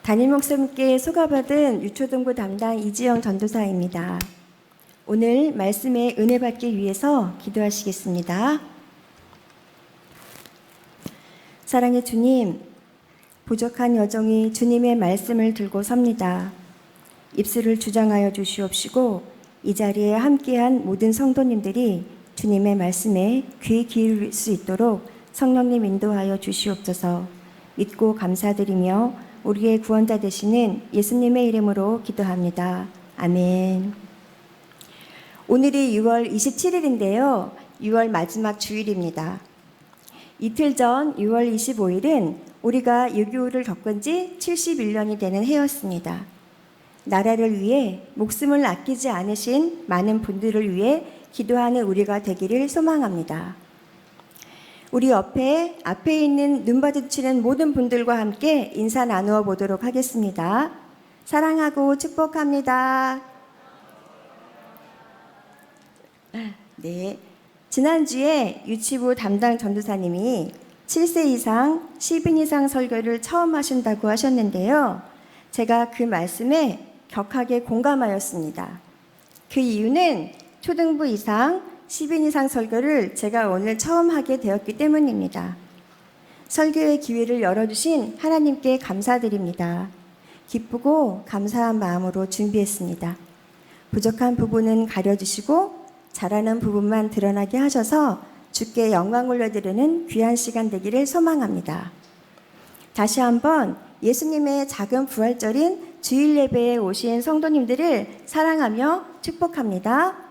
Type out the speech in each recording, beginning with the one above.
담임 목사님께 소가받은 유초등부 담당 이지영 전도사입니다. 오늘 말씀에 은혜 받기 위해서 기도하시겠습니다. 사랑의 주님, 부족한 여정이 주님의 말씀을 들고 섭니다. 입술을 주장하여 주시옵시고 이 자리에 함께한 모든 성도님들이 주님의 말씀에 귀 기울일 수 있도록 성령님 인도하여 주시옵소서. 믿고 감사드리며 우리의 구원자 되시는 예수님의 이름으로 기도합니다. 아멘. 오늘이 6월 27일인데요. 6월 마지막 주일입니다. 이틀 전 6월 25일은 우리가 6.25를 겪은 지 71년이 되는 해였습니다. 나라를 위해 목숨을 아끼지 않으신 많은 분들을 위해 기도하는 우리가 되기를 소망합니다. 우리 앞에 있는 눈 마주치는 모든 분들과 함께 인사 나누어 보도록 하겠습니다. 사랑하고 축복합니다. 네, 지난주에 유치부 담당 전도사님이 7세 이상, 10인 이상 설교를 처음 하신다고 하셨는데요. 제가 그 말씀에 격하게 공감하였습니다. 그 이유는 초등부 이상, 10인 이상 설교를 제가 오늘 처음 하게 되었기 때문입니다. 설교의 기회를 열어주신 하나님께 감사드립니다. 기쁘고 감사한 마음으로 준비했습니다. 부족한 부분은 가려주시고 잘하는 부분만 드러나게 하셔서 주께 영광 올려드리는 귀한 시간 되기를 소망합니다. 다시 한번 예수님의 작은 부활절인 주일 예배에 오신 성도님들을 사랑하며 축복합니다.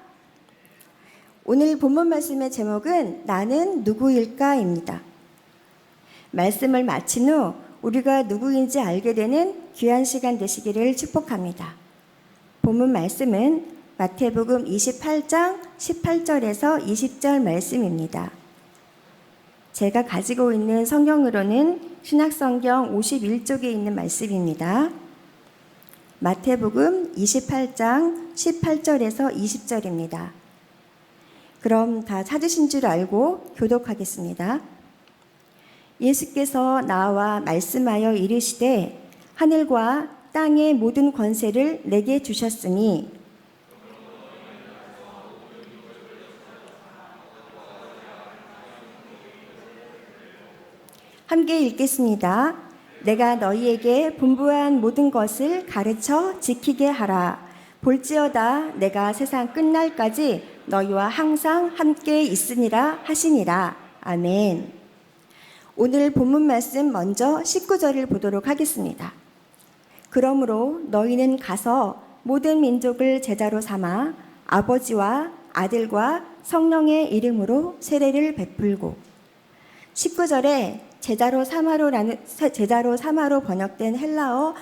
오늘 본문 말씀의 제목은 나는 누구일까입니다. 말씀을 마친 후 우리가 누구인지 알게 되는 귀한 시간 되시기를 축복합니다. 본문 말씀은 마태복음 28장 18절에서 20절 말씀입니다. 제가 가지고 있는 성경으로는 신약성경 51쪽에 있는 말씀입니다. 마태복음 28장 18절에서 20절입니다. 그럼 다 찾으신 줄 알고 교독하겠습니다. 예수께서 나와 말씀하여 이르시되 하늘과 땅의 모든 권세를 내게 주셨으니 함께 읽겠습니다. 내가 너희에게 분부한 모든 것을 가르쳐 지키게 하라. 볼지어다 내가 세상 끝날까지 너희와 항상 함께 있으니라 하시니라. 아멘. 오늘 본문 말씀 먼저 19절을 보도록 하겠습니다. 그러므로 너희는 가서 모든 민족을 제자로 삼아 아버지와 아들과 성령의 이름으로 세례를 베풀고 19절에 제자로 삼아로 번역된 헬라어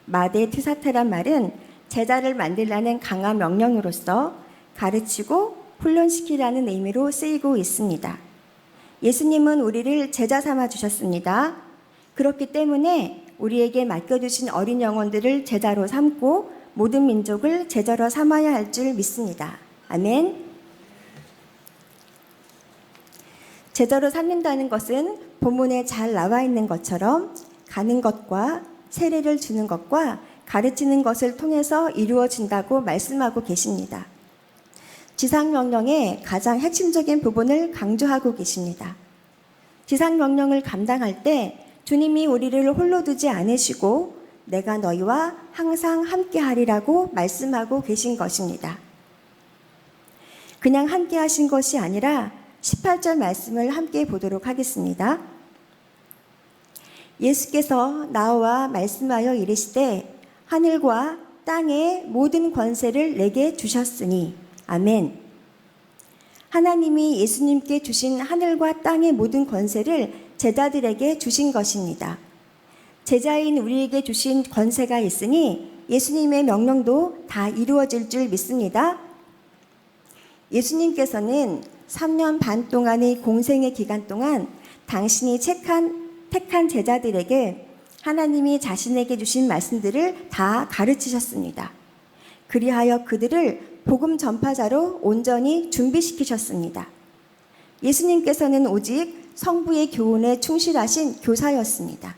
마데투사테란 말은 제자를 만들라는 강한 명령으로서 가르치고 훈련시키라는 의미로 쓰이고 있습니다. 예수님은 우리를 제자 삼아 주셨습니다. 그렇기 때문에 우리에게 맡겨주신 어린 영혼들을 제자로 삼고 모든 민족을 제자로 삼아야 할 줄 믿습니다. 아멘. 제자로 삼는다는 것은 본문에 잘 나와 있는 것처럼 가는 것과 세례를 주는 것과 가르치는 것을 통해서 이루어진다고 말씀하고 계십니다. 지상명령의 가장 핵심적인 부분을 강조하고 계십니다. 지상명령을 감당할 때 주님이 우리를 홀로 두지 않으시고 내가 너희와 항상 함께 하리라고 말씀하고 계신 것입니다. 그냥 함께 하신 것이 아니라 18절 말씀을 함께 보도록 하겠습니다. 예수께서 나와 말씀하여 이르시되 하늘과 땅의 모든 권세를 내게 주셨으니 아멘. 하나님이 예수님께 주신 하늘과 땅의 모든 권세를 제자들에게 주신 것입니다. 제자인 우리에게 주신 권세가 있으니 예수님의 명령도 다 이루어질 줄 믿습니다. 예수님께서는 3년 반 동안의 공생의 기간 동안 당신이 택한 제자들에게 하나님이 자신에게 주신 말씀들을 다 가르치셨습니다. 그리하여 그들을 복음 전파자로 온전히 준비시키셨습니다. 예수님께서는 오직 성부의 교훈에 충실하신 교사였습니다.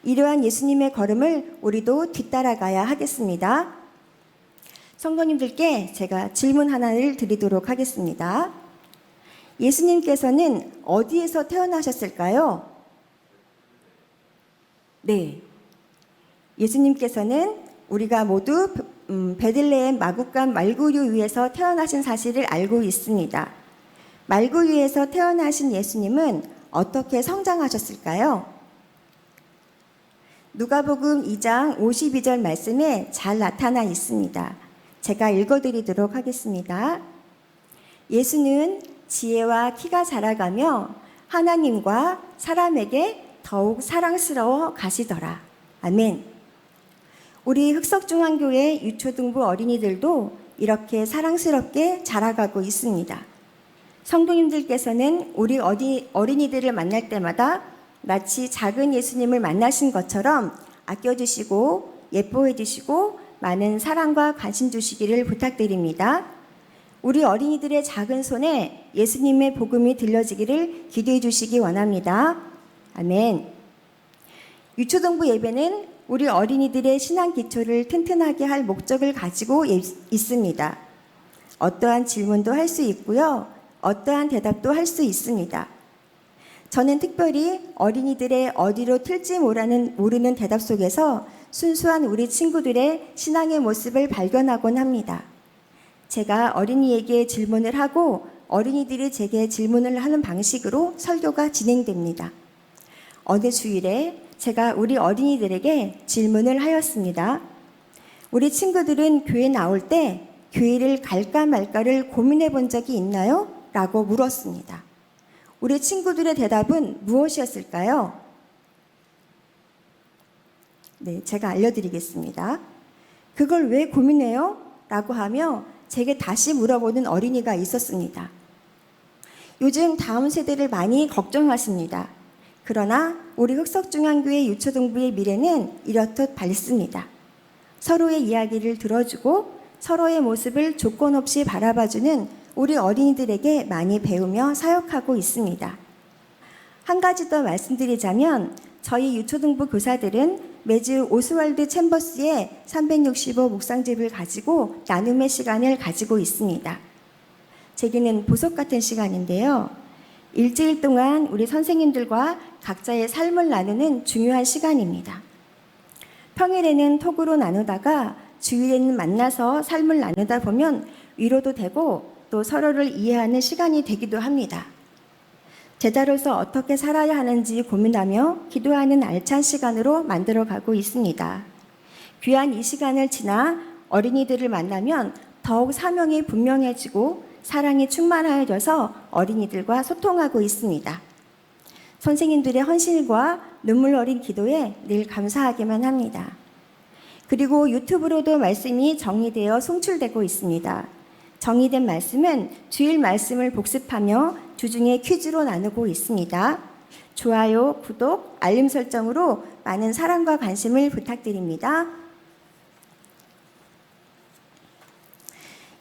이러한 예수님의 걸음을 우리도 뒤따라가야 하겠습니다. 성도님들께 제가 질문 하나를 드리도록 하겠습니다. 예수님께서는 어디에서 태어나셨을까요? 네. 예수님께서는 우리가 모두 베들레헴 마구간 말구유 위에서 태어나신 사실을 알고 있습니다. 말구유에서 태어나신 예수님은 어떻게 성장하셨을까요? 누가복음 2장 52절 말씀에 잘 나타나 있습니다. 제가 읽어드리도록 하겠습니다. 예수는 지혜와 키가 자라가며 하나님과 사람에게 더욱 사랑스러워 가시더라. 아멘. 우리 흑석중앙교회 유초등부 어린이들도 이렇게 사랑스럽게 자라가고 있습니다. 성도님들께서는 우리 어린이들을 만날 때마다 마치 작은 예수님을 만나신 것처럼 아껴주시고 예뻐해 주시고 많은 사랑과 관심 주시기를 부탁드립니다. 우리 어린이들의 작은 손에 예수님의 복음이 들려지기를 기도해 주시기 원합니다. 아멘. 유초등부 예배는 우리 어린이들의 신앙 기초를 튼튼하게 할 목적을 가지고 있습니다. 어떠한 질문도 할 수 있고요. 어떠한 대답도 할 수 있습니다. 저는 특별히 어린이들의 어디로 튈지 모르는 대답 속에서 순수한 우리 친구들의 신앙의 모습을 발견하곤 합니다. 제가 어린이에게 질문을 하고 어린이들이 제게 질문을 하는 방식으로 설교가 진행됩니다. 어느 주일에 제가 우리 어린이들에게 질문을 하였습니다. 우리 친구들은 교회 나올 때 교회를 갈까 말까를 고민해 본 적이 있나요? 라고 물었습니다. 우리 친구들의 대답은 무엇이었을까요? 네, 제가 알려드리겠습니다. 그걸 왜 고민해요? 라고 하며 제게 다시 물어보는 어린이가 있었습니다. 요즘 다음 세대를 많이 걱정하십니다. 그러나 우리 흑석중앙교회 유초등부의 미래는 이렇듯 밝습니다. 서로의 이야기를 들어주고 서로의 모습을 조건 없이 바라봐주는 우리 어린이들에게 많이 배우며 사역하고 있습니다. 한 가지 더 말씀드리자면 저희 유초등부 교사들은 매주 오스월드 챔버스에 365 묵상집을 가지고 나눔의 시간을 가지고 있습니다. 제게는 보석 같은 시간인데요. 일주일 동안 우리 선생님들과 각자의 삶을 나누는 중요한 시간입니다. 평일에는 톡으로 나누다가 주일에는 만나서 삶을 나누다 보면 위로도 되고 또 서로를 이해하는 시간이 되기도 합니다. 제자로서 어떻게 살아야 하는지 고민하며 기도하는 알찬 시간으로 만들어가고 있습니다. 귀한 이 시간을 지나 어린이들을 만나면 더욱 사명이 분명해지고 사랑이 충만하여져서 어린이들과 소통하고 있습니다. 선생님들의 헌신과 눈물 어린 기도에 늘 감사하기만 합니다. 그리고 유튜브로도 말씀이 정리되어 송출되고 있습니다. 정리된 말씀은 주일 말씀을 복습하며 주중에 퀴즈로 나누고 있습니다. 좋아요, 구독, 알림 설정으로 많은 사랑과 관심을 부탁드립니다.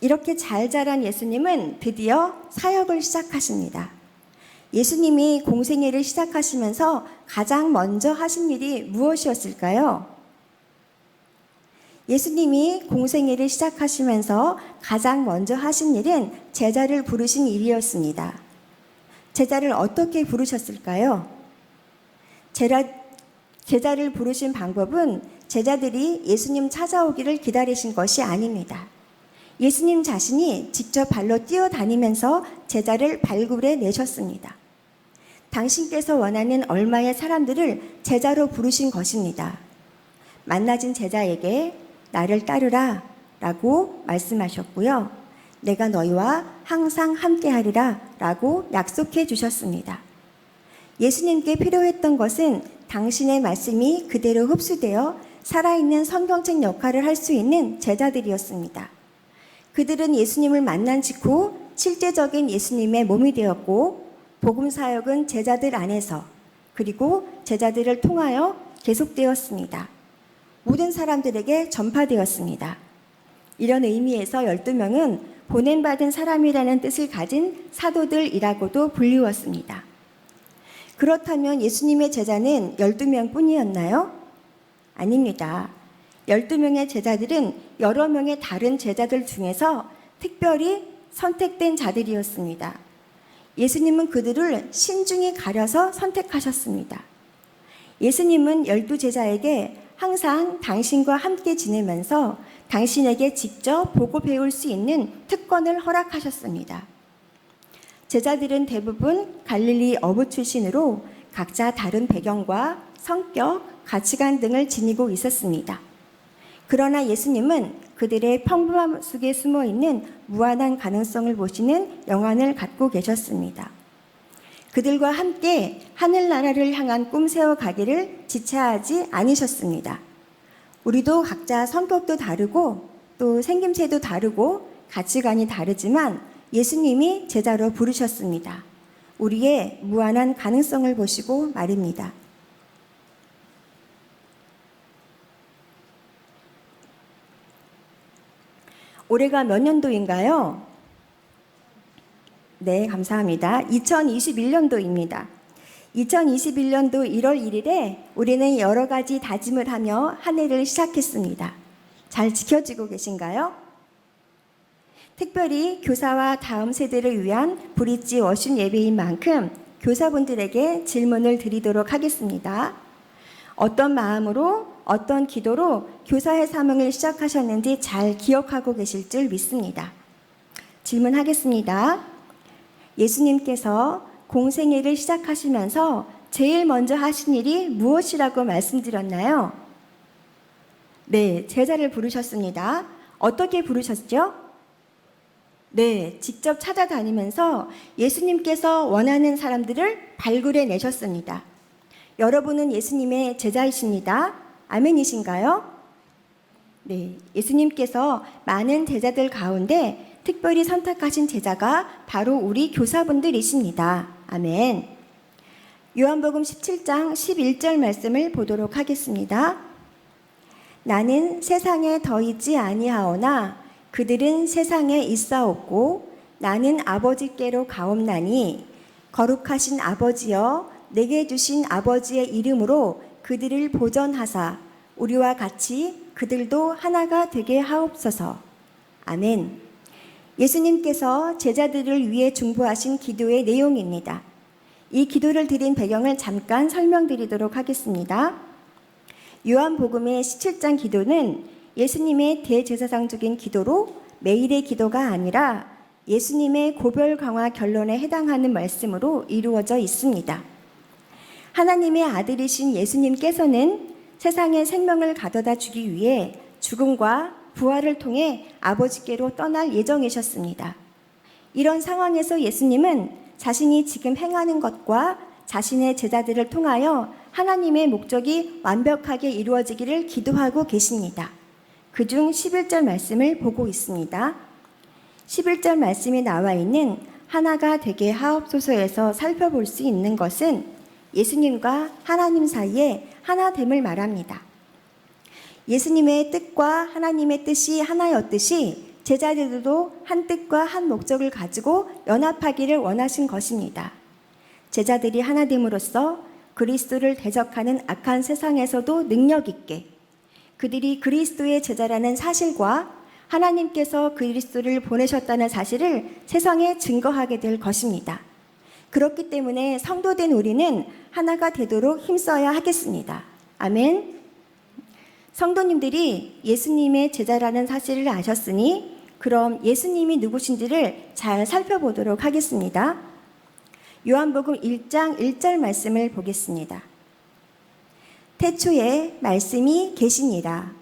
이렇게 잘 자란 예수님은 드디어 사역을 시작하십니다. 예수님이 공생애를 시작하시면서 가장 먼저 하신 일이 무엇이었을까요? 예수님이 공생애를 시작하시면서 가장 먼저 하신 일은 제자를 부르신 일이었습니다. 제자를 어떻게 부르셨을까요? 제자를 부르신 방법은 제자들이 예수님 찾아오기를 기다리신 것이 아닙니다. 예수님 자신이 직접 발로 뛰어다니면서 제자를 발굴해 내셨습니다. 당신께서 원하는 얼마의 사람들을 제자로 부르신 것입니다. 만나진 제자에게 나를 따르라 라고 말씀하셨고요. 내가 너희와 항상 함께하리라 라고 약속해 주셨습니다. 예수님께 필요했던 것은 당신의 말씀이 그대로 흡수되어 살아있는 성경책 역할을 할 수 있는 제자들이었습니다. 그들은 예수님을 만난 직후 실제적인 예수님의 몸이 되었고 복음 사역은 제자들 안에서 그리고 제자들을 통하여 계속되었습니다. 모든 사람들에게 전파되었습니다. 이런 의미에서 12명은 보냄받은 사람이라는 뜻을 가진 사도들이라고도 불리웠습니다. 그렇다면 예수님의 제자는 12명 뿐이었나요? 아닙니다. 12명의 제자들은 여러 명의 다른 제자들 중에서 특별히 선택된 자들이었습니다. 예수님은 그들을 신중히 가려서 선택하셨습니다. 예수님은 12제자에게 항상 당신과 함께 지내면서 당신에게 직접 보고 배울 수 있는 특권을 허락하셨습니다. 제자들은 대부분 갈릴리 어부 출신으로 각자 다른 배경과 성격, 가치관 등을 지니고 있었습니다. 그러나 예수님은 그들의 평범함 속에 숨어 있는 무한한 가능성을 보시는 영안을 갖고 계셨습니다. 그들과 함께 하늘나라를 향한 꿈 세워 가기를 지체하지 않으셨습니다. 우리도 각자 성격도 다르고 또 생김새도 다르고 가치관이 다르지만 예수님이 제자로 부르셨습니다. 우리의 무한한 가능성을 보시고 말입니다. 올해가 몇 년도인가요? 네, 감사합니다. 2021년도입니다. 2021년도 1월 1일에 우리는 여러 가지 다짐을 하며 한 해를 시작했습니다. 잘 지켜지고 계신가요? 특별히 교사와 다음 세대를 위한 브릿지 워십 예배인 만큼 교사분들에게 질문을 드리도록 하겠습니다. 어떤 마음으로, 어떤 기도로 교사의 사명을 시작하셨는지 잘 기억하고 계실 줄 믿습니다. 질문하겠습니다. 예수님께서 공생애를 시작하시면서 제일 먼저 하신 일이 무엇이라고 말씀드렸나요? 네, 제자를 부르셨습니다. 어떻게 부르셨죠? 네, 직접 찾아다니면서 예수님께서 원하는 사람들을 발굴해 내셨습니다. 여러분은 예수님의 제자이십니다. 아멘이신가요? 네, 예수님께서 많은 제자들 가운데 특별히 선택하신 제자가 바로 우리 교사분들이십니다. 아멘. 요한복음 17장 11절 말씀을 보도록 하겠습니다. 나는 세상에 더 있지 아니하오나 그들은 세상에 있사옵고 나는 아버지께로 가옵나니 거룩하신 아버지여 내게 주신 아버지의 이름으로 그들을 보전하사 우리와 같이 그들도 하나가 되게 하옵소서. 아멘. 예수님께서 제자들을 위해 중보하신 기도의 내용입니다. 이 기도를 드린 배경을 잠깐 설명드리도록 하겠습니다. 요한복음의 17장 기도는 예수님의 대제사장적인 기도로 매일의 기도가 아니라 예수님의 고별 강화 결론에 해당하는 말씀으로 이루어져 있습니다. 하나님의 아들이신 예수님께서는 세상에 생명을 가져다 주기 위해 죽음과 부활을 통해 아버지께로 떠날 예정이셨습니다. 이런 상황에서 예수님은 자신이 지금 행하는 것과 자신의 제자들을 통하여 하나님의 목적이 완벽하게 이루어지기를 기도하고 계십니다. 그중 11절 말씀을 보고 있습니다. 11절 말씀이 나와 있는 하나가 되게 하옵소서에서 살펴볼 수 있는 것은 예수님과 하나님 사이에 하나됨을 말합니다. 예수님의 뜻과 하나님의 뜻이 하나였듯이 제자들도 한 뜻과 한 목적을 가지고 연합하기를 원하신 것입니다. 제자들이 하나됨으로써 그리스도를 대적하는 악한 세상에서도 능력 있게 그들이 그리스도의 제자라는 사실과 하나님께서 그리스도를 보내셨다는 사실을 세상에 증거하게 될 것입니다. 그렇기 때문에 성도된 우리는 하나가 되도록 힘써야 하겠습니다. 아멘. 성도님들이 예수님의 제자라는 사실을 아셨으니 그럼 예수님이 누구신지를 잘 살펴보도록 하겠습니다. 요한복음 1장 1절 말씀을 보겠습니다. 태초에 말씀이 계시니라.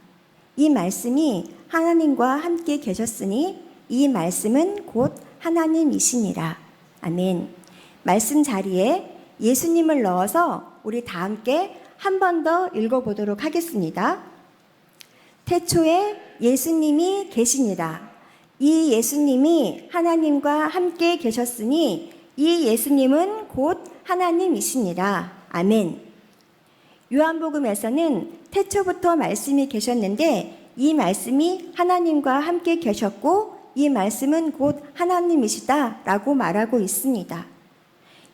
이 말씀이 하나님과 함께 계셨으니 이 말씀은 곧 하나님이시니라. 아멘. 말씀 자리에 예수님을 넣어서 우리 다 함께 한 번 더 읽어보도록 하겠습니다. 태초에 예수님이 계시니라. 이 예수님이 하나님과 함께 계셨으니 이 예수님은 곧 하나님이시니라. 아멘. 요한복음에서는 태초부터 말씀이 계셨는데 이 말씀이 하나님과 함께 계셨고 이 말씀은 곧 하나님이시다 라고 말하고 있습니다.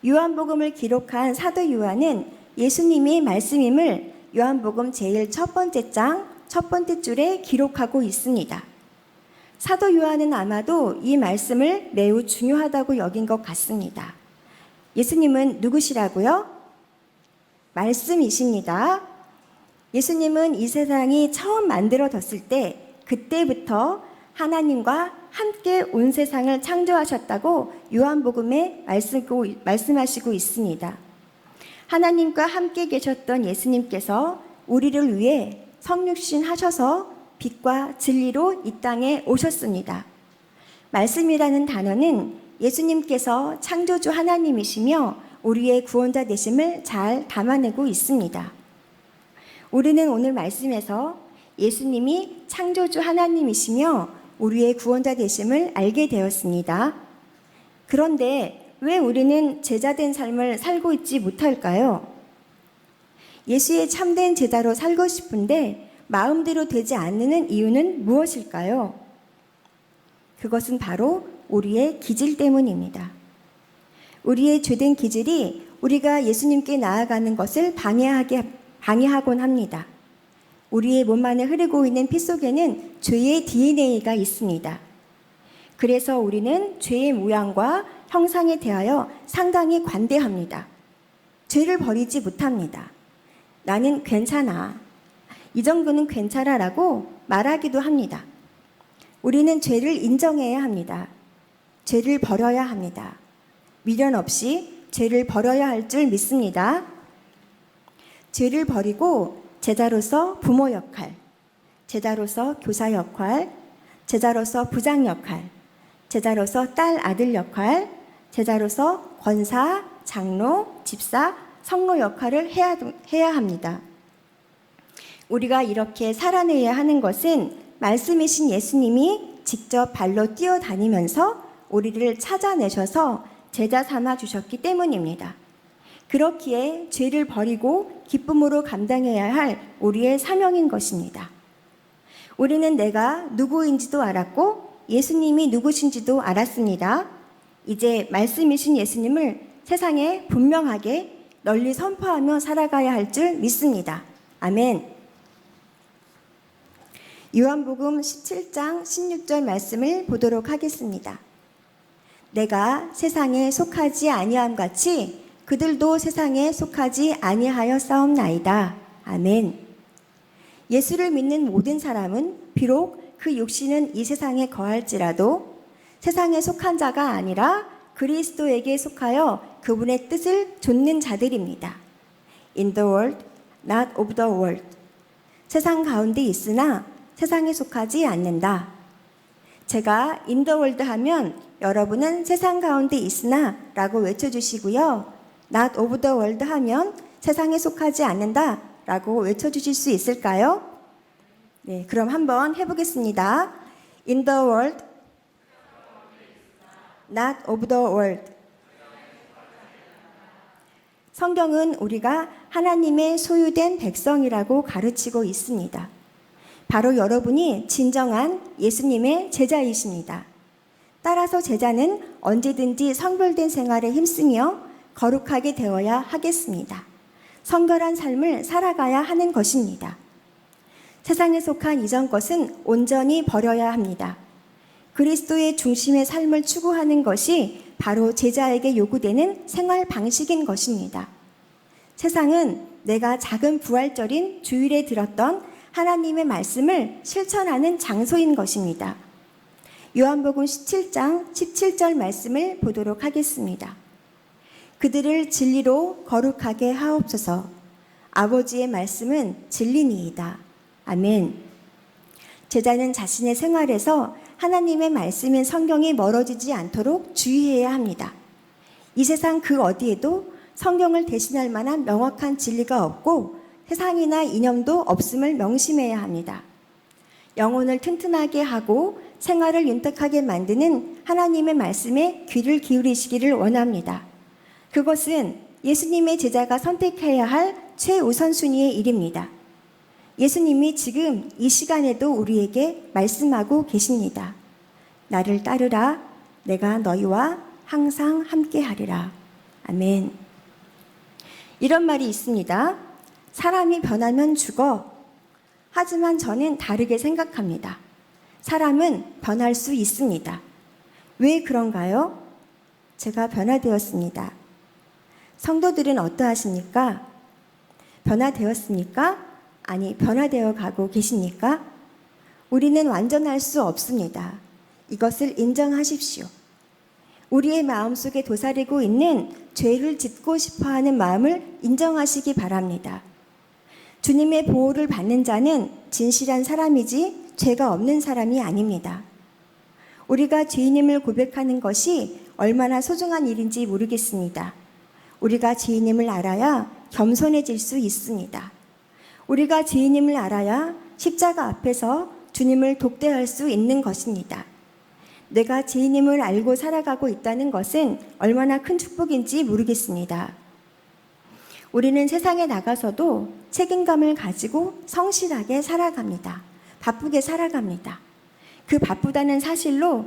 요한복음을 기록한 사도 요한은 예수님이 말씀임을 요한복음 제일 첫 번째 장 첫 번째 줄에 기록하고 있습니다. 사도 요한은 아마도 이 말씀을 매우 중요하다고 여긴 것 같습니다. 예수님은 누구시라고요? 말씀이십니다. 예수님은 이 세상이 처음 만들어졌을 때 그때부터 하나님과 함께 온 세상을 창조하셨다고 요한복음에 말씀하시고 있습니다. 하나님과 함께 계셨던 예수님께서 우리를 위해 성육신 하셔서 빛과 진리로 이 땅에 오셨습니다. 말씀이라는 단어는 예수님께서 창조주 하나님이시며 우리의 구원자 되심을 잘 담아내고 있습니다. 우리는 오늘 말씀에서 예수님이 창조주 하나님이시며 우리의 구원자 되심을 알게 되었습니다. 그런데 왜 우리는 제자된 삶을 살고 있지 못할까요? 예수의 참된 제자로 살고 싶은데 마음대로 되지 않는 이유는 무엇일까요? 그것은 바로 우리의 기질 때문입니다. 우리의 죄된 기질이 우리가 예수님께 나아가는 것을 방해하곤 합니다. 우리의 몸 안에 흐르고 있는 피 속에는 죄의 DNA가 있습니다. 그래서 우리는 죄의 모양과 형상에 대하여 상당히 관대합니다. 죄를 버리지 못합니다. 나는 괜찮아. 이 정도는 괜찮아라고 말하기도 합니다. 우리는 죄를 인정해야 합니다. 죄를 버려야 합니다. 미련 없이 죄를 버려야 할 줄 믿습니다. 죄를 버리고 제자로서 부모 역할, 제자로서 교사 역할, 제자로서 부장 역할, 제자로서 딸 아들 역할, 제자로서 권사, 장로, 집사, 성로 역할을 해야 합니다. 우리가 이렇게 살아내야 하는 것은 말씀이신 예수님이 직접 발로 뛰어다니면서 우리를 찾아내셔서 제자 삼아 주셨기 때문입니다. 그렇기에 죄를 버리고 기쁨으로 감당해야 할 우리의 사명인 것입니다. 우리는 내가 누구인지도 알았고 예수님이 누구신지도 알았습니다. 이제 말씀이신 예수님을 세상에 분명하게 널리 선포하며 살아가야 할 줄 믿습니다. 아멘. 요한복음 17장 16절 말씀을 보도록 하겠습니다. 내가 세상에 속하지 아니함 같이 그들도 세상에 속하지 아니하여 싸움나이다. 아멘. 예수를 믿는 모든 사람은 비록 그 육신은 이 세상에 거할지라도 세상에 속한 자가 아니라 그리스도에게 속하여 그분의 뜻을 좇는 자들입니다. In the world, not of the world. 세상 가운데 있으나 세상에 속하지 않는다. 제가 in the world 하면 여러분은 세상 가운데 있으나 라고 외쳐주시고요. not of the world 하면 세상에 속하지 않는다 라고 외쳐주실 수 있을까요? 네, 그럼 한번 해보겠습니다. In the world, not of the world. 성경은 우리가 하나님의 소유된 백성이라고 가르치고 있습니다. 바로 여러분이 진정한 예수님의 제자이십니다. 따라서 제자는 언제든지 성별된 생활에 힘쓰며 거룩하게 되어야 하겠습니다. 성결한 삶을 살아가야 하는 것입니다. 세상에 속한 이전 것은 온전히 버려야 합니다. 그리스도의 중심의 삶을 추구하는 것이 바로 제자에게 요구되는 생활 방식인 것입니다. 세상은 내가 작은 부활절인 주일에 들었던 하나님의 말씀을 실천하는 장소인 것입니다. 요한복음 17장 17절 말씀을 보도록 하겠습니다. 그들을 진리로 거룩하게 하옵소서. 아버지의 말씀은 진리니이다. 아멘. 제자는 자신의 생활에서 하나님의 말씀인 성경이 멀어지지 않도록 주의해야 합니다. 이 세상 그 어디에도 성경을 대신할 만한 명확한 진리가 없고 세상이나 이념도 없음을 명심해야 합니다. 영혼을 튼튼하게 하고 생활을 윤택하게 만드는 하나님의 말씀에 귀를 기울이시기를 원합니다. 그것은 예수님의 제자가 선택해야 할 최우선순위의 일입니다. 예수님이 지금 이 시간에도 우리에게 말씀하고 계십니다. 나를 따르라. 내가 너희와 항상 함께 하리라. 아멘. 이런 말이 있습니다. 사람이 변하면 죽어. 하지만 저는 다르게 생각합니다. 사람은 변할 수 있습니다. 왜 그런가요? 제가 변화되었습니다. 성도들은 어떠하십니까? 변화되었습니까? 아니, 변화되어 가고 계십니까? 우리는 완전할 수 없습니다. 이것을 인정하십시오. 우리의 마음속에 도사리고 있는 죄를 짓고 싶어하는 마음을 인정하시기 바랍니다. 주님의 보호를 받는 자는 진실한 사람이지 죄가 없는 사람이 아닙니다. 우리가 죄인임을 고백하는 것이 얼마나 소중한 일인지 모르겠습니다. 우리가 죄인임을 알아야 겸손해질 수 있습니다. 우리가 죄인임을 알아야 십자가 앞에서 주님을 독대할 수 있는 것입니다. 내가 죄인임을 알고 살아가고 있다는 것은 얼마나 큰 축복인지 모르겠습니다. 우리는 세상에 나가서도 책임감을 가지고 성실하게 살아갑니다. 바쁘게 살아갑니다. 그 바쁘다는 사실로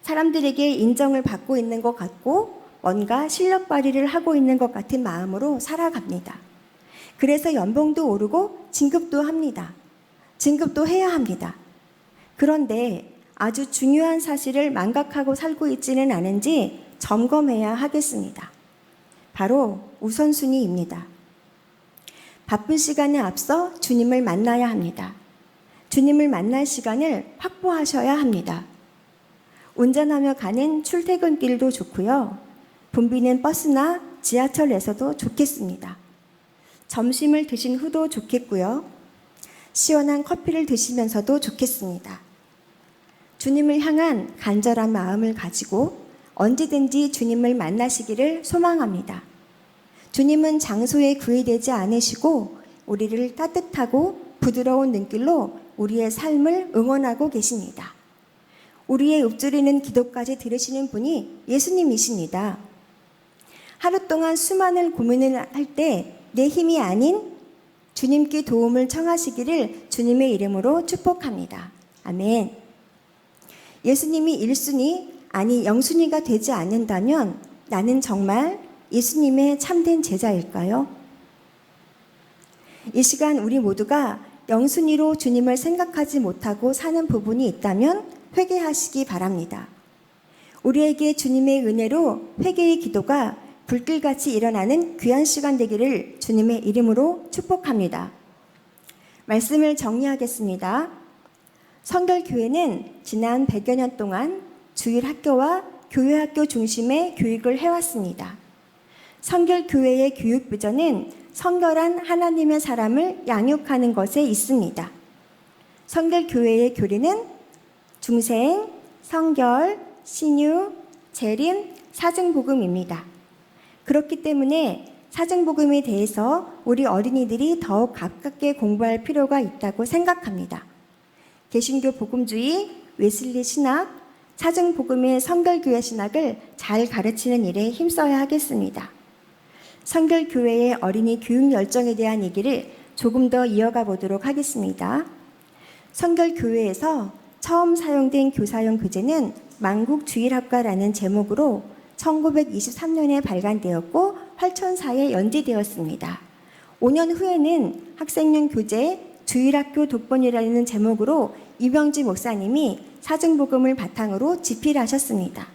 사람들에게 인정을 받고 있는 것 같고 뭔가 실력 발휘를 하고 있는 것 같은 마음으로 살아갑니다. 그래서 연봉도 오르고 진급도 합니다. 진급도 해야 합니다. 그런데 아주 중요한 사실을 망각하고 살고 있지는 않은지 점검해야 하겠습니다. 바로 우선순위입니다. 바쁜 시간에 앞서 주님을 만나야 합니다. 주님을 만날 시간을 확보하셔야 합니다. 운전하며 가는 출퇴근길도 좋고요. 붐비는 버스나 지하철에서도 좋겠습니다. 점심을 드신 후도 좋겠고요. 시원한 커피를 드시면서도 좋겠습니다. 주님을 향한 간절한 마음을 가지고 언제든지 주님을 만나시기를 소망합니다. 주님은 장소에 구애되지 않으시고 우리를 따뜻하고 부드러운 눈길로 우리의 삶을 응원하고 계십니다. 우리의 읊조리는 기도까지 들으시는 분이 예수님이십니다. 하루 동안 수많은 고민을 할 때 내 힘이 아닌 주님께 도움을 청하시기를 주님의 이름으로 축복합니다. 아멘. 예수님이 1순위, 아니 0순위가 되지 않는다면 나는 정말 예수님의 참된 제자일까요? 이 시간 우리 모두가 0순위로 주님을 생각하지 못하고 사는 부분이 있다면 회개하시기 바랍니다. 우리에게 주님의 은혜로 회개의 기도가 불길같이 일어나는 귀한 시간 되기를 주님의 이름으로 축복합니다. 말씀을 정리하겠습니다. 성결교회는 지난 100여 년 동안 주일학교와 교회학교 중심의 교육을 해왔습니다. 성결교회의 교육 비전은 성결한 하나님의 사람을 양육하는 것에 있습니다. 성결교회의 교리는 중생, 성결, 신유, 재림, 사증복음입니다. 그렇기 때문에 사증복음에 대해서 우리 어린이들이 더욱 가깝게 공부할 필요가 있다고 생각합니다. 개신교 복음주의, 웨슬리 신학, 사증복음의 성결교회 신학을 잘 가르치는 일에 힘써야 하겠습니다. 성결교회의 어린이 교육 열정에 대한 얘기를 조금 더 이어가 보도록 하겠습니다. 성결교회에서 처음 사용된 교사용 교재는 만국주일학과라는 제목으로 1923년에 발간되었고 활천사에 연재되었습니다. 5년 후에는 학생용 교재 주일학교 독본이라는 제목으로 이병지 목사님이 사증복음을 바탕으로 집필하셨습니다.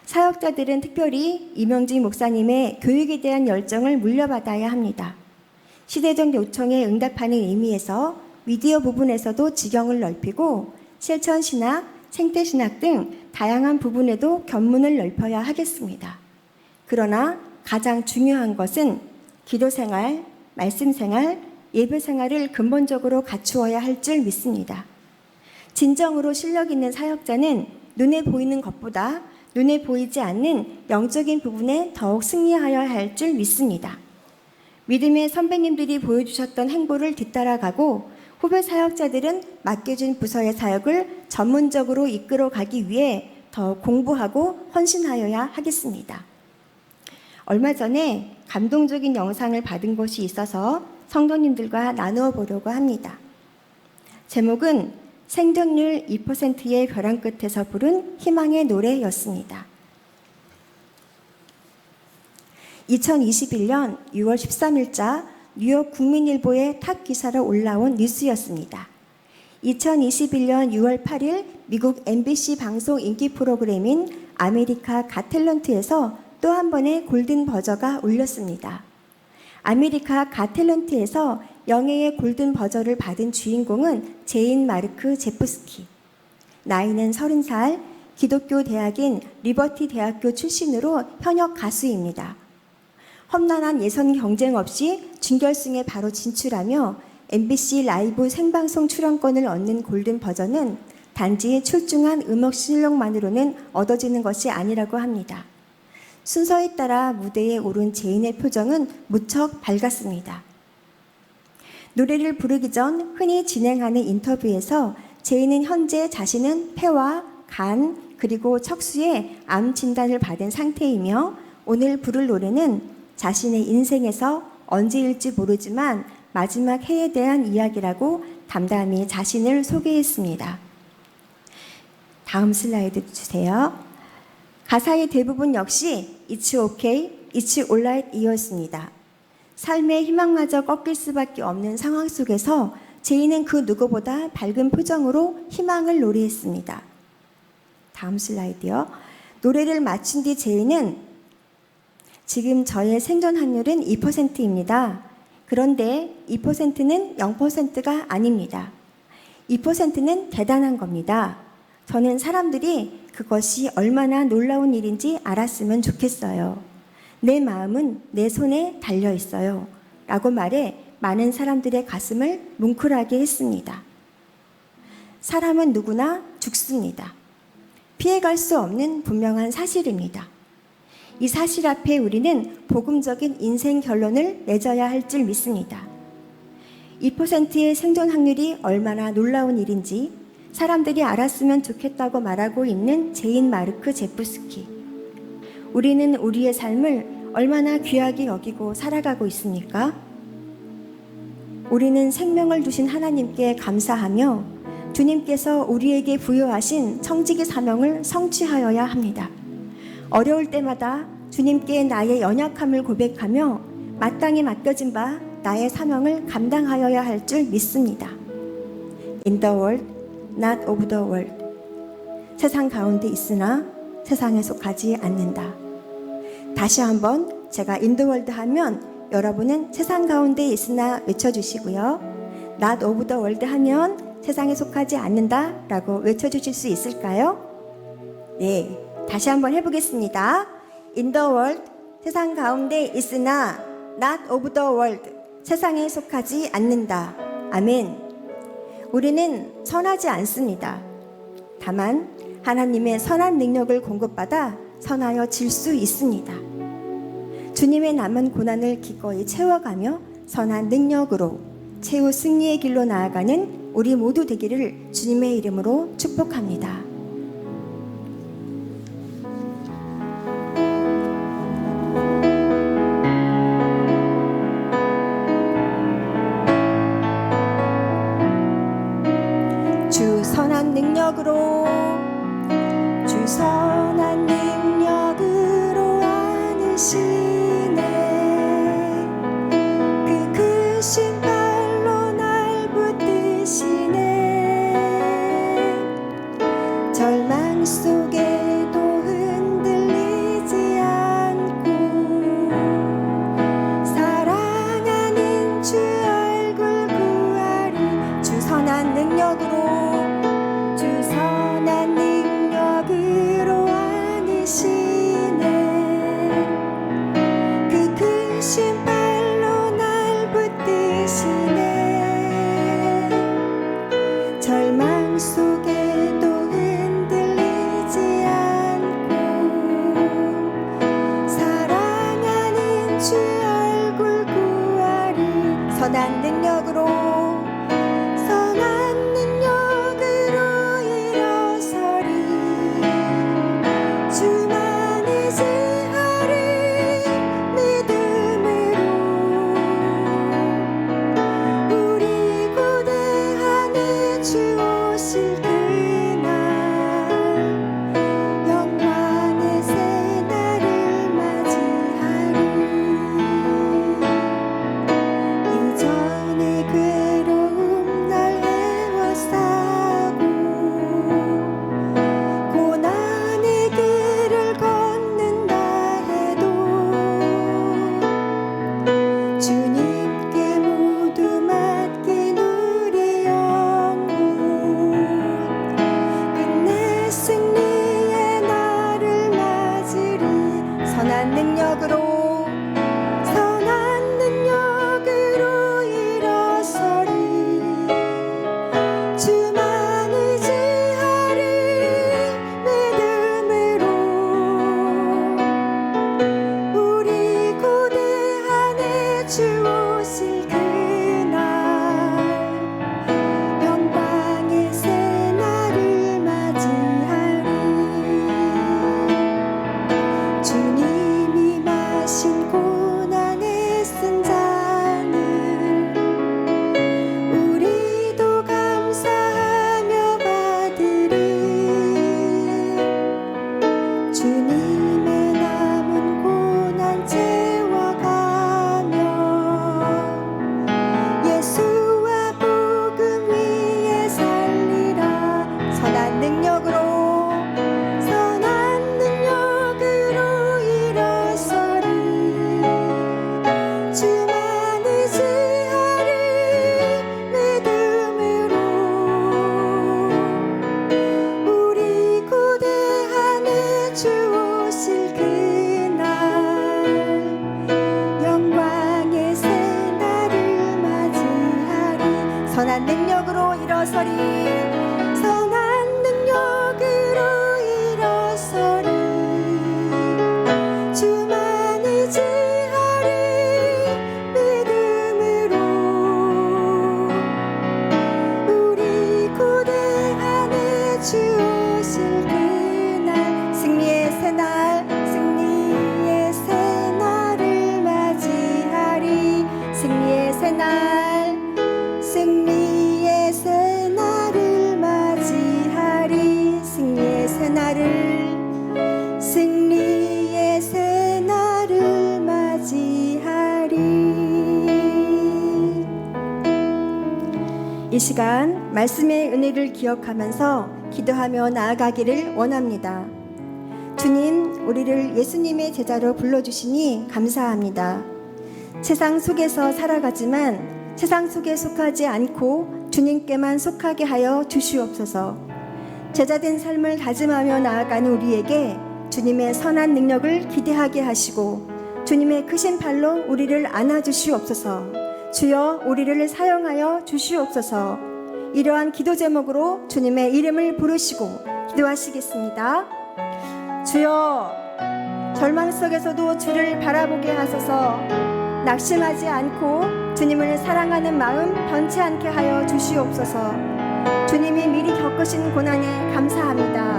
사역자들은 특별히 이병지 목사님의 교육에 대한 열정을 물려받아야 합니다. 시대적 요청에 응답하는 의미에서 미디어 부분에서도 지경을 넓히고 실천신학, 생태신학 등 다양한 부분에도 견문을 넓혀야 하겠습니다. 그러나 가장 중요한 것은 기도생활, 말씀생활, 예배생활을 근본적으로 갖추어야 할 줄 믿습니다. 진정으로 실력 있는 사역자는 눈에 보이는 것보다 눈에 보이지 않는 영적인 부분에 더욱 승리하여야 할 줄 믿습니다. 믿음의 선배님들이 보여주셨던 행보를 뒤따라가고 후배 사역자들은 맡겨진 부서의 사역을 전문적으로 이끌어가기 위해 더 공부하고 헌신하여야 하겠습니다. 얼마 전에 감동적인 영상을 받은 것이 있어서 성도님들과 나누어 보려고 합니다. 제목은 생존율 2%의 벼랑 끝에서 부른 희망의 노래였습니다. 2021년 6월 13일자 뉴욕 국민일보의 탑 기사로 올라온 뉴스였습니다. 2021년 6월 8일 미국 MBC 방송 인기 프로그램인 아메리카 갓 탤런트에서 또 한 번의 골든 버저가 울렸습니다. 아메리카 갓 탤런트에서 영예의 골든 버저를 받은 주인공은 제인 마르크 제프스키. 나이는 30살, 기독교 대학인 리버티 대학교 출신으로 현역 가수입니다. 험난한 예선 경쟁 없이 준결승에 바로 진출하며 MBC 라이브 생방송 출연권을 얻는 골든 버저는 단지 출중한 음악 실력만으로는 얻어지는 것이 아니라고 합니다. 순서에 따라 무대에 오른 제인의 표정은 무척 밝았습니다. 노래를 부르기 전 흔히 진행하는 인터뷰에서 제인은 현재 자신은 폐와 간 그리고 척수에 암 진단을 받은 상태이며 오늘 부를 노래는 자신의 인생에서 언제일지 모르지만 마지막 해에 대한 이야기라고 담담히 자신을 소개했습니다. 다음 슬라이드 주세요. 가사의 대부분 역시 It's okay, it's alright 이었습니다. 삶의 희망마저 꺾일 수밖에 없는 상황 속에서 제인은 그 누구보다 밝은 표정으로 희망을 노래했습니다. 다음 슬라이드요. 노래를 마친 뒤 제인은 지금 저의 생존 확률은 2%입니다. 그런데 2%는 0%가 아닙니다. 2%는 대단한 겁니다. 저는 사람들이 그것이 얼마나 놀라운 일인지 알았으면 좋겠어요. 내 마음은 내 손에 달려 있어요. 라고 말해 많은 사람들의 가슴을 뭉클하게 했습니다. 사람은 누구나 죽습니다. 피해갈 수 없는 분명한 사실입니다. 이 사실 앞에 우리는 복음적인 인생 결론을 맺어야 할 줄 믿습니다. 2%의 생존 확률이 얼마나 놀라운 일인지 사람들이 알았으면 좋겠다고 말하고 있는 제인 마르크 제프스키. 우리는 우리의 삶을 얼마나 귀하게 여기고 살아가고 있습니까? 우리는 생명을 주신 하나님께 감사하며 주님께서 우리에게 부여하신 청지기 사명을 성취하여야 합니다. 어려울 때마다 주님께 나의 연약함을 고백하며 마땅히 맡겨진 바 나의 사명을 감당하여야 할 줄 믿습니다. In the world, not of the world. 세상 가운데 있으나 세상에 속하지 않는다. 다시 한번 제가 in the world 하면 여러분은 세상 가운데 있으나 외쳐주시고요. Not of the world 하면 세상에 속하지 않는다 라고 외쳐주실 수 있을까요? 네, 다시 한번 해보겠습니다. In the world, 세상 가운데 있으나 not of the world, 세상에 속하지 않는다. 아멘. 우리는 선하지 않습니다. 다만 하나님의 선한 능력을 공급받아 선하여 질 수 있습니다. 주님의 남은 고난을 기꺼이 채워가며 선한 능력으로 최후 승리의 길로 나아가는 우리 모두 되기를 주님의 이름으로 축복합니다. 주 선한 능력으로 주 선한 능력으로 안으시네 그 크신 발로 날 붙드시네 절망 속에도 흔들리지 않고 사랑하는 주 얼굴 구하리 주 선한 능력으로 주 선한 선한 능력으로 일어서리. 선한 능력으로 일어서리. 주만 의지하리. 믿음으로 우리 고대 안에 주 오실 그날, 승리의 새날, 승리의 새날을 맞이하리. 승리의 새날, 승리의 새날을 맞이하리. 승리의 새날을, 승리의 새날을 맞이하리. 이 시간 말씀의 은혜를 기억하면서 기도하며 나아가기를 원합니다. 주님, 우리를 예수님의 제자로 불러주시니 감사합니다. 세상 속에서 살아가지만 세상 속에 속하지 않고 주님께만 속하게 하여 주시옵소서. 제자된 삶을 다짐하며 나아가는 우리에게 주님의 선한 능력을 기대하게 하시고 주님의 크신 팔로 우리를 안아주시옵소서. 주여, 우리를 사용하여 주시옵소서. 이러한 기도 제목으로 주님의 이름을 부르시고 기도하시겠습니다. 주여, 절망 속에서도 주를 바라보게 하소서. 낙심하지 않고 주님을 사랑하는 마음 변치 않게 하여 주시옵소서. 주님이 미리 겪으신 고난에 감사합니다.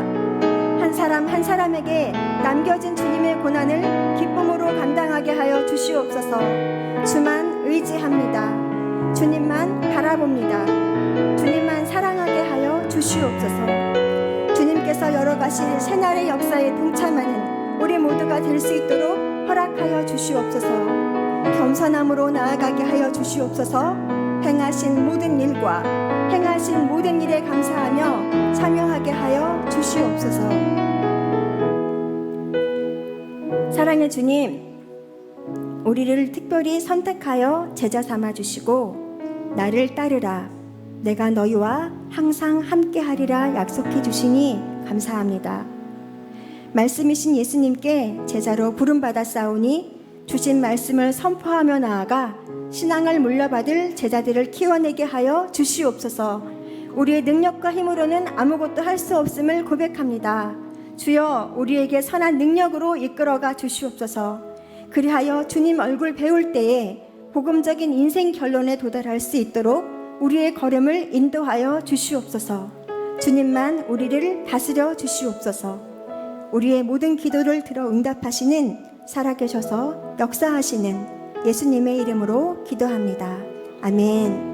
한 사람 한 사람에게 남겨진 주님의 고난을 기쁨으로 감당하게 하여 주시옵소서. 주만 의지합니다. 주님만 바라봅니다. 주님만 사랑하게 하여 주시옵소서. 주님께서 열어가실 새날의 역사에 동참하는 우리 모두가 될 수 있도록 허락하여 주시옵소서. 겸손함으로 나아가게 하여 주시옵소서. 행하신 모든 일과 행하신 모든 일에 감사하며 참여하게 하여 주시옵소서. 사랑의 주님, 우리를 특별히 선택하여 제자 삼아 주시고 나를 따르라, 내가 너희와 항상 함께하리라 약속해 주시니 감사합니다. 말씀이신 예수님께 제자로 부름받아 싸우니 주신 말씀을 선포하며 나아가 신앙을 물려받을 제자들을 키워내게 하여 주시옵소서. 우리의 능력과 힘으로는 아무것도 할 수 없음을 고백합니다. 주여, 우리에게 선한 능력으로 이끌어가 주시옵소서. 그리하여 주님 얼굴 배울 때에 복음적인 인생 결론에 도달할 수 있도록 우리의 걸음을 인도하여 주시옵소서. 주님만 우리를 다스려 주시옵소서. 우리의 모든 기도를 들어 응답하시는 살아계셔서 역사하시는 예수님의 이름으로 기도합니다. 아멘.